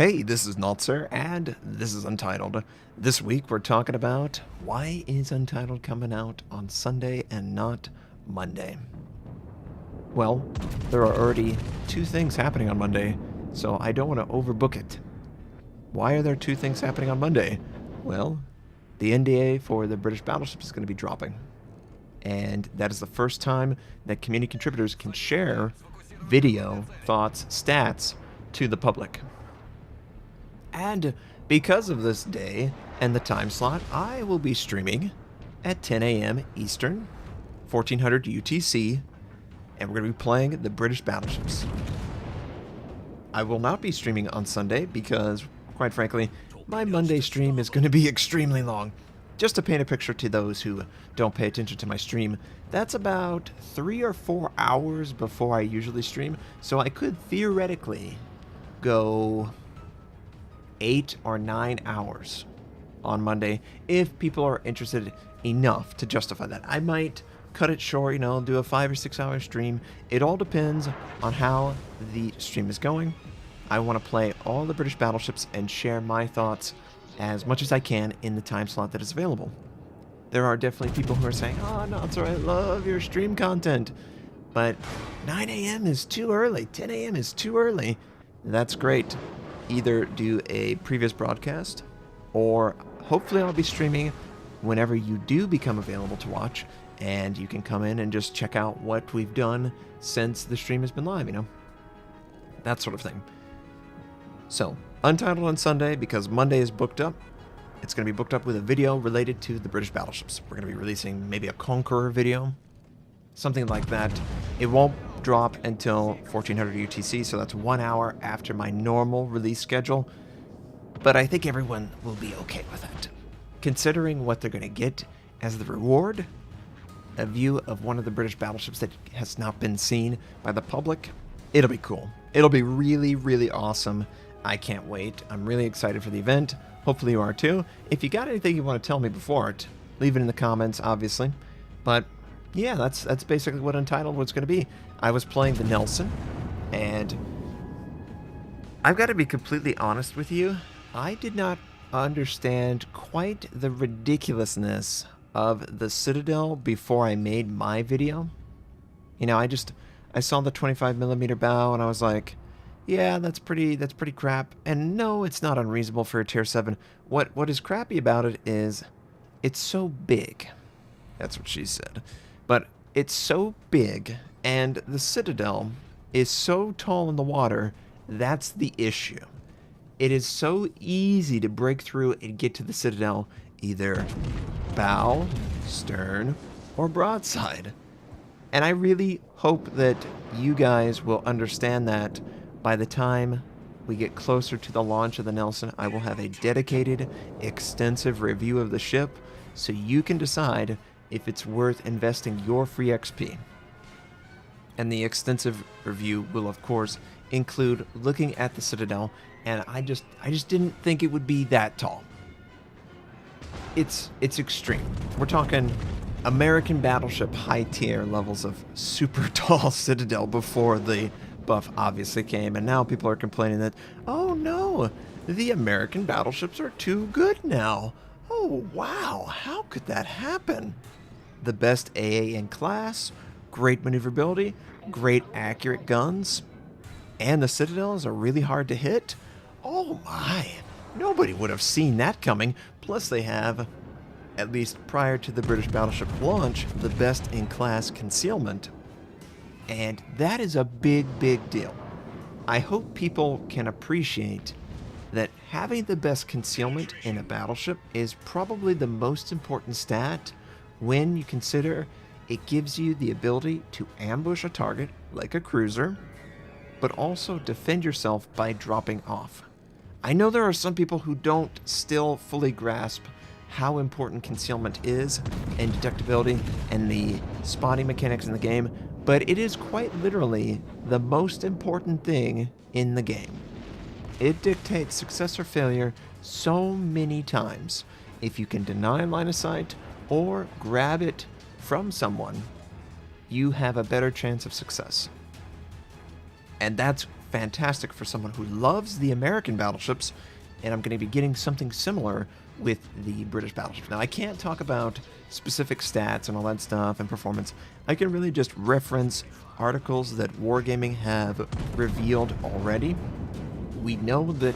Hey, this is Notser, and this is Untitled. This week we're talking about why is Untitled coming out on Sunday and not Monday? Well, there are already two things happening on Monday, so I don't want to overbook it. Why are there two things happening on Monday? Well, the NDA for the British Battleship is going to be dropping. And that is the first time that community contributors can share video, thoughts, stats to the public. And because of this day and the time slot, I will be streaming at 10 a.m. Eastern, 1400 UTC, and we're going to be playing the British Battleships. I will not be streaming on Sunday because, quite frankly, my Monday stream is going to be extremely long. Just to paint a picture to those who don't pay attention to my stream, that's about 3 or 4 hours before I usually stream, so I could theoretically go 8 or 9 hours on Monday if people are interested enough to justify that. I might cut it short, do a 5 or 6 hour stream. It all depends on how the stream is going. I want to play all the British battleships and share my thoughts as much as I can in the time slot that is available. There are definitely people who are saying, "Oh, Notser, I love your stream content," but 9 a.m. is too early, 10 a.m. is too early. That's great. Either do a previous broadcast, or hopefully I'll be streaming whenever you do become available to watch, and you can come in and just check out what we've done since the stream has been live, that sort of thing. So, Untitled on Sunday, because Monday is booked up. It's going to be booked up with a video related to the British battleships. We're going to be releasing maybe a Conqueror video, something like that. It won't drop until 1400 UTC, so that's 1 hour after my normal release schedule, but I think everyone will be okay with that. Considering what they're going to get as the reward, a view of one of the British battleships that has not been seen by the public, it'll be cool. It'll be really, really awesome. I can't wait. I'm really excited for the event. Hopefully you are too. If you got anything you want to tell me before it, leave it in the comments, obviously. But yeah, that's basically what Untitled was going to be. I was playing the Nelson, and I've got to be completely honest with you. I did not understand quite the ridiculousness of the Citadel before I made my video. I saw the 25mm bow, and I was like, yeah, that's pretty crap. And no, it's not unreasonable for a tier 7. What is crappy about it is it's so big. That's what she said. But it's so big, and the Citadel is so tall in the water, that's the issue. It is so easy to break through and get to the Citadel, either bow, stern, or broadside. And I really hope that you guys will understand that by the time we get closer to the launch of the Nelson. I will have a dedicated, extensive review of the ship, so you can decide if it's worth investing your free XP. And the extensive review will, of course, include looking at the Citadel, and I just didn't think it would be that tall. It's extreme. We're talking American battleship high tier levels of super tall Citadel before the buff obviously came, and now people are complaining that, oh no, the American battleships are too good now. Oh wow, how could that happen? The best AA in class, great maneuverability, great accurate guns, and the Citadels are really hard to hit? Oh my, nobody would have seen that coming. Plus they have, at least prior to the British battleship launch, the best in class concealment. And that is a big, big deal. I hope people can appreciate that having the best concealment in a battleship is probably the most important stat when you consider it gives you the ability to ambush a target like a cruiser, but also defend yourself by dropping off. I know there are some people who don't still fully grasp how important concealment is, and detectability, and the spotting mechanics in the game, but it is quite literally the most important thing in the game. It dictates success or failure so many times. If you can deny line of sight or grab it from someone, you have a better chance of success. And that's fantastic for someone who loves the American battleships, and I'm going to be getting something similar with the British battleships. Now, I can't talk about specific stats and all that stuff and performance. I can really just reference articles that Wargaming have revealed already. We know that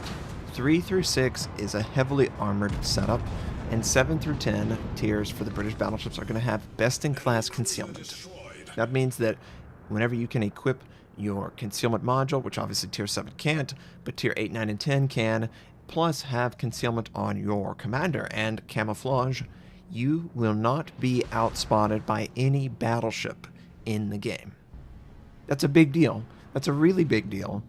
3 through 6 is a heavily armored setup, and 7 through 10 tiers for the British battleships are going to have best-in-class concealment. That means that whenever you can equip your concealment module, which obviously tier 7 can't, but tier 8, 9, and 10 can, plus have concealment on your commander and camouflage, you will not be outspotted by any battleship in the game. That's a big deal. That's a really big deal.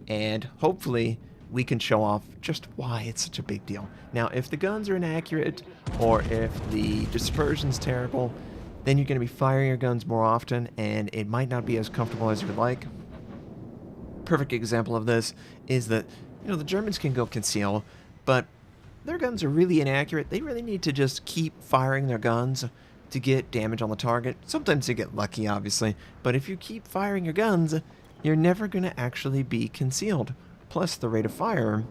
And hopefully we can show off just why it's such a big deal. Now, if the guns are inaccurate or if the dispersion's terrible, then you're going to be firing your guns more often and it might not be as comfortable as you would like. Perfect example of this is that, you know, the Germans can go conceal, but their guns are really inaccurate. They really need to just keep firing their guns to get damage on the target. Sometimes they get lucky, obviously, but if you keep firing your guns, you're never going to actually be concealed. Plus, the rate of fire,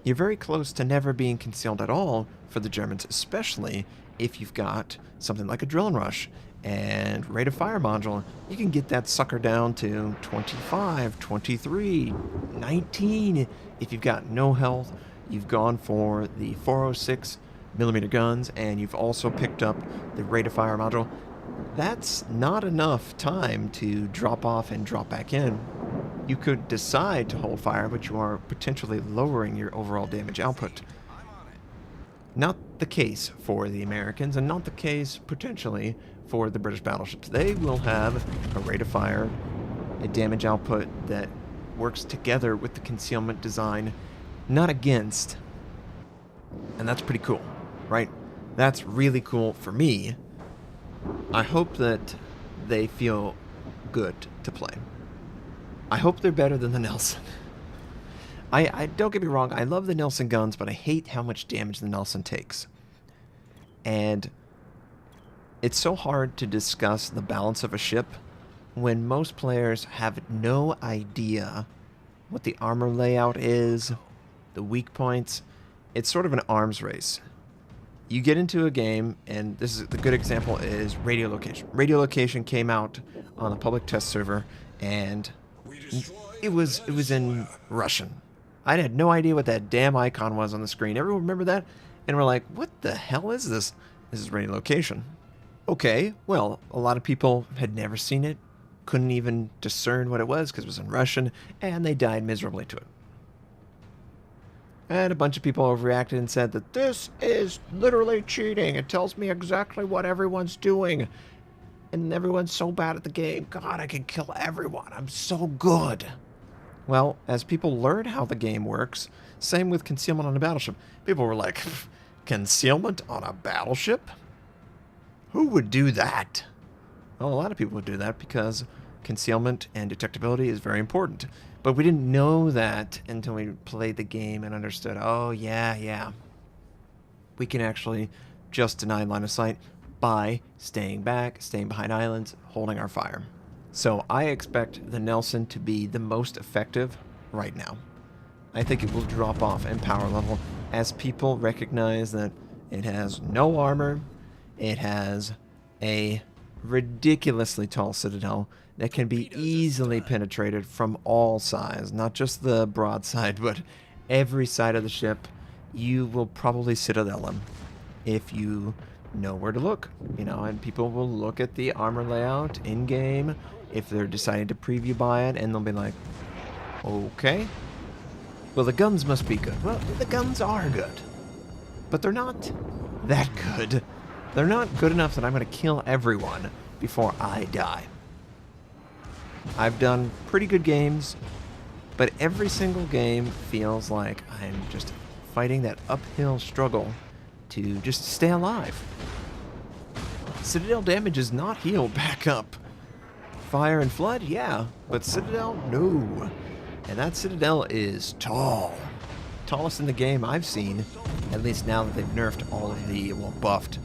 you're very close to never being concealed at all for the Germans, especially if you've got something like a drill and rush and rate of fire module. You can get that sucker down to 25, 23, 19. If you've got no health, you've gone for the 406 millimeter guns, and you've also picked up the rate of fire module. That's not enough time to drop off and drop back in. You could decide to hold fire, but you are potentially lowering your overall damage output. Not the case for the Americans, and not the case, potentially, for the British battleships. They will have a rate of fire, a damage output that works together with the concealment design, not against. And that's pretty cool, right? That's really cool for me. I hope that they feel good to play. I hope they're better than the Nelson. I don't get me wrong, I love the Nelson guns, but I hate how much damage the Nelson takes. And it's so hard to discuss the balance of a ship when most players have no idea what the armor layout is, the weak points. It's sort of an arms race. You get into a game, and this is the good example is radio location. Radio location came out on the public test server, and it was in Russian. I had no idea what that damn icon was on the screen. Everyone remember that? And we're like, what the hell is this? This is radio location. Okay, well, a lot of people had never seen it, couldn't even discern what it was because it was in Russian, and they died miserably to it. And a bunch of people overreacted and said that this is literally cheating. It tells me exactly what everyone's doing. And everyone's so bad at the game. God, I can kill everyone. I'm so good. Well, as people learn how the game works, same with concealment on a battleship. People were like, concealment on a battleship? Who would do that? Well, a lot of people would do that because concealment and detectability is very important. But we didn't know that until we played the game and understood, oh, yeah. We can actually just deny line of sight by staying back, staying behind islands, holding our fire. So I expect the Nelson to be the most effective right now. I think it will drop off in power level as people recognize that it has no armor, it has a ridiculously tall citadel that can be easily penetrated from all sides, not just the broadside, but every side of the ship. You will probably citadel them if you know where to look, you know, and people will look at the armor layout in game if they're deciding to preview buy it, and they'll be like, okay, well, the guns must be good. Well, the guns are good, but they're not that good. They're not good enough that I'm going to kill everyone before I die. I've done pretty good games, but every single game feels like I'm just fighting that uphill struggle to just stay alive. Citadel damage is not healed back up. Fire and flood, yeah, but Citadel, no. And that Citadel is tall. Tallest in the game I've seen, at least now that they've nerfed all of the, well, buffed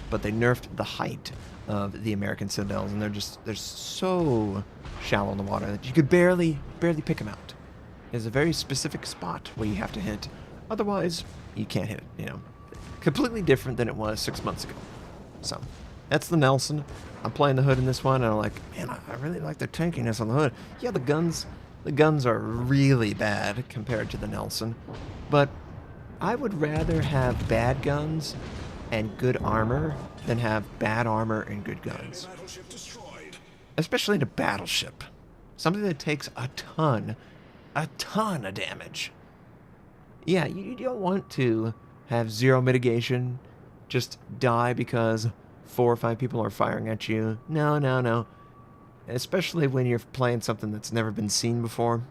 but they nerfed the height of the American Citadels, and they're so shallow in the water that you could barely pick them out. There's a very specific spot where you have to hit. Otherwise, you can't hit it, you know. Completely different than it was 6 months ago. So, that's the Nelson. I'm playing the hood in this one, and I'm like, man, I really like the tankiness on the hood. Yeah, the guns are really bad compared to the Nelson, but I would rather have bad guns and good armor than have bad armor and good guns. Especially in a battleship. Something that takes a ton of damage. Yeah, you don't want to have zero mitigation, just die because 4 or 5 people are firing at you. No. Especially when you're playing something that's never been seen before.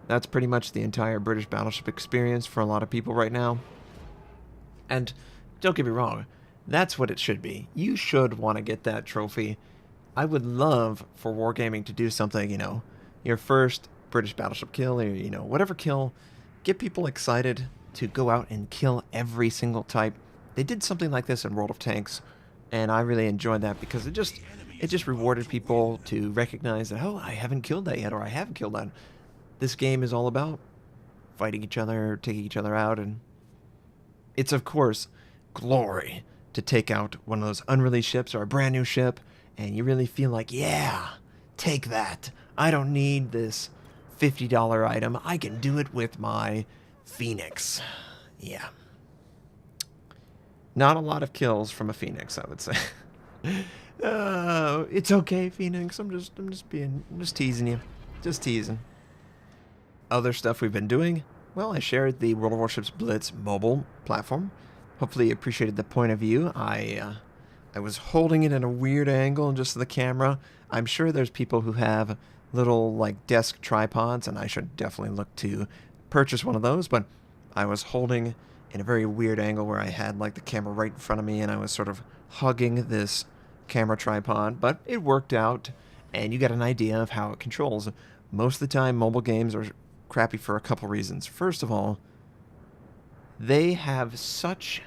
That's pretty much the entire British Battleship experience for a lot of people right now. And don't get me wrong, that's what it should be. You should want to get that trophy. I would love for Wargaming to do something, you know, your first British Battleship kill, or, you know, whatever kill, get people excited to go out and kill every single type. They did something like this in World of Tanks, and I really enjoyed that because it just rewarded people to recognize that, oh, I haven't killed that yet, or I haven't killed that. This game is all about fighting each other, taking each other out, and it's, of course, glory to take out one of those unreleased ships or a brand new ship, and you really feel like, yeah, take that. I don't need this $50 item. I can do it with my Phoenix. Yeah. Not a lot of kills from a Phoenix, I would say. It's okay, Phoenix. I'm just teasing you. Just teasing. Other stuff we've been doing. Well, I shared the World of Warships Blitz mobile platform. Hopefully you appreciated the point of view. I was holding it in a weird angle just the camera. I'm sure there's people who have little like desk tripods, and I should definitely look to purchase one of those, but I was holding in a very weird angle where I had like the camera right in front of me, and I was sort of hugging this camera tripod, but it worked out, and you get an idea of how it controls. Most of the time, mobile games are crappy for a couple reasons. First of all, they have such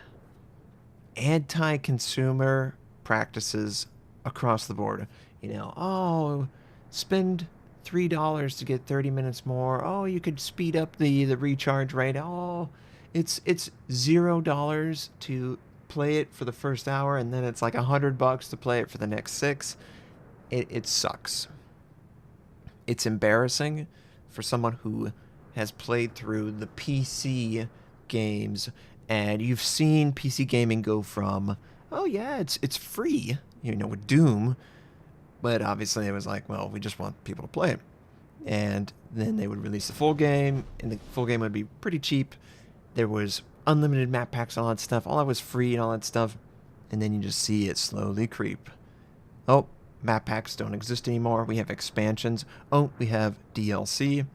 anti-consumer practices across the board. You know, oh, spend $3 to get 30 minutes more. Oh, you could speed up the recharge rate. Oh, it's $0 to play it for the first hour, and then it's like $100 to play it for the next 6. It sucks. It's embarrassing for someone who has played through the PC games, and you've seen PC gaming go from, oh yeah, it's free, you know, with Doom, but obviously it was like, well, we just want people to play it. And then they would release the full game, and the full game would be pretty cheap. There was unlimited map packs and all that stuff. All that was free and all that stuff. And then you just see it slowly creep. Oh, map packs don't exist anymore. We have expansions. Oh, we have DLC.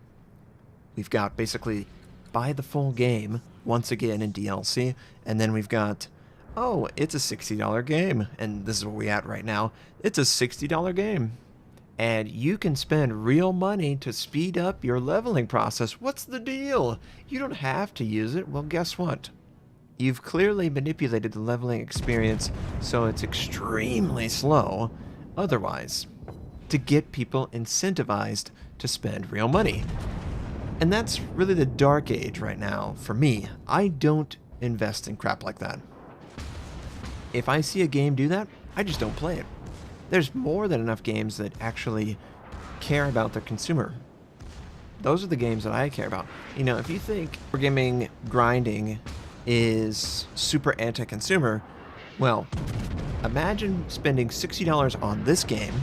We've got basically buy the full game once again in DLC. And then we've got, oh, it's a $60 game. And this is where we're at right now. It's a $60 game. And you can spend real money to speed up your leveling process. What's the deal? You don't have to use it. Well, guess what? You've clearly manipulated the leveling experience so it's extremely slow otherwise to get people incentivized to spend real money. And that's really the dark age right now for me. I don't invest in crap like that. If I see a game do that, I just don't play it. There's more than enough games that actually care about their consumer. Those are the games that I care about. You know, if you think wargaming grinding is super anti-consumer, well, imagine spending $60 on this game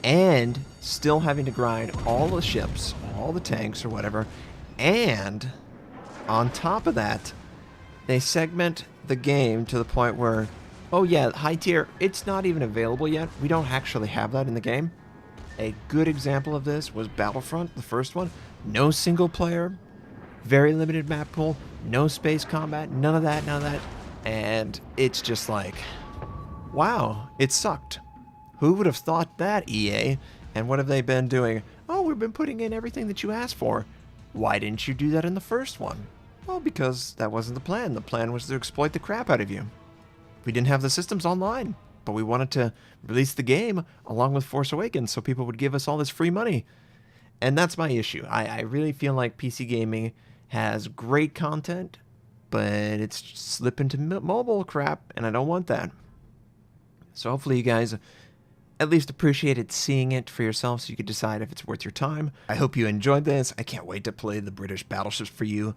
and still having to grind all the ships, all the tanks or whatever, and on top of that, they segment the game to the point where, oh yeah, high tier, it's not even available yet. We don't actually have that in the game. A good example of this was Battlefront, the first one. No single player, very limited map pool, no space combat, none of that. And it's just like, wow, it sucked. Who would have thought that, EA? And what have they been doing? Oh, we've been putting in everything that you asked for. Why didn't you do that in the first one? Well, because that wasn't the plan. The plan was to exploit the crap out of you. we didn't have the systems online, but we wanted to release the game along with Force Awakens so people would give us all this free money. And that's my issue. I really feel like PC gaming has great content, but it's slipping to mobile crap, and I don't want that. So hopefully you guys at least appreciated seeing it for yourself so you could decide if it's worth your time. I hope you enjoyed this. I can't wait to play the British Battleships for you.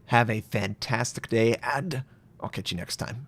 Have a fantastic day, and I'll catch you next time.